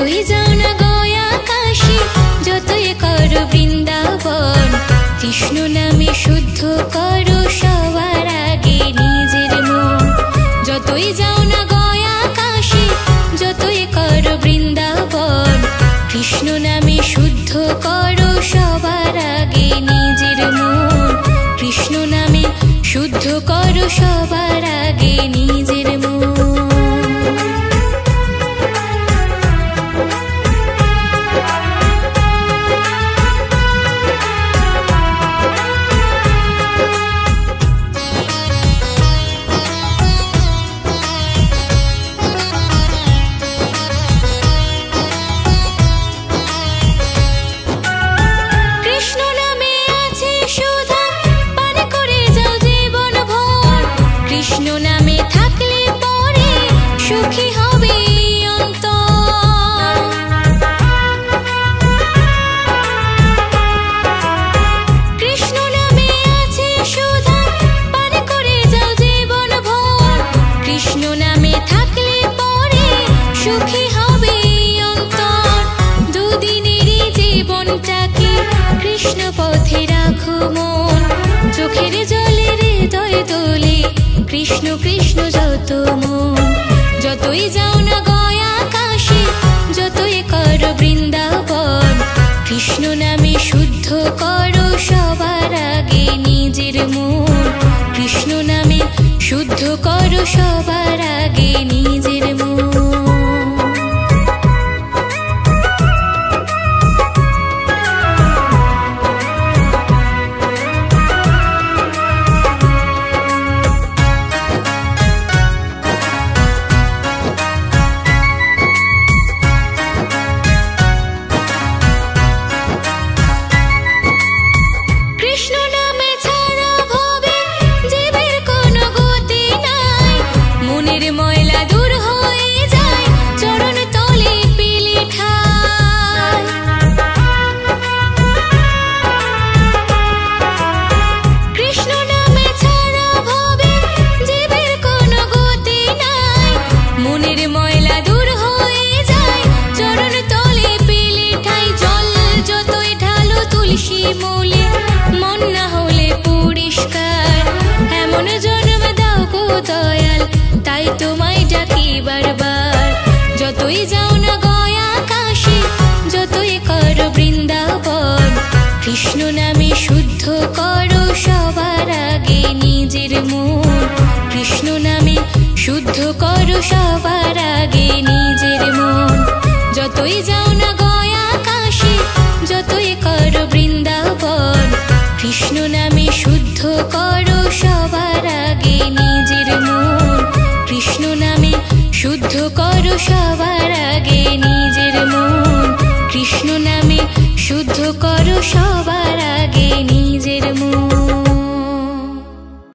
যতই যাও না গয়া কাশী, যতই করো বৃন্দাবন, কৃষ্ণ নামে শুদ্ধ করো সবার আগে নিজের মন। যতই যাও না গয়া কাশী, যতই করো বৃন্দাবন, কৃষ্ণ নামে শুদ্ধ করো সবার আগে নিজের মন। কৃষ্ণ নামে শুদ্ধ করো সবার আগে নিজের মন। কৃষ্ণ নামে থাকলে পরে সুখী হবে অন্তর। কৃষ্ণ নামে আছে সুধা, পান করে যাও জীবন ভর। কৃষ্ণ নামে থাকলে পরে সুখী হবে অন্তর। দুদিনেরই জীবনটাকে কৃষ্ণ পথে রাখো মন। চোখের জলে হৃদয় তোলে কৃষ্ণ কৃষ্ণ যত মন। যতই যাও না গয়া কাশী, যতই করো বৃন্দাবন, কৃষ্ণ নামে শুদ্ধ করো সবার আগে নিজের মন। কৃষ্ণ নামে শুদ্ধ করো সবার আগে নিজের মন। ময়লা দূর হয়ে যায় চরণ তলে পেলে ঠাই। কৃষ্ণ নামে ছাড়া ভবে জীবের কোনো গতি নাই। মনের ময়লা দূর হয়ে যায় চরণ তলে পেলে ঠাই। জল যতই ঢালো তুলসী মূলে, মন না হলে পরিষ্কার। এমন জন্ম দাও গো দয়াল, তাই তোমায় ডাকি বারবার। যতই যাও না গয়া কাশী, যতই করো বৃন্দাবন, কৃষ্ণ নামে শুদ্ধ করো সবার আগে নিজের মন। কৃষ্ণ নামে শুদ্ধ করো সবার আগে নিজের মন। যতই যাও না গয়া কাশী, যতই করো বৃন্দাবন, কৃষ্ণ নামে শুদ্ধ করো সবার আগে নিজের মন। কৃষ্ণ নামে শুদ্ধ করো সবার আগে নিজের মন। কৃষ্ণ নামে শুদ্ধ করো সবার আগে নিজের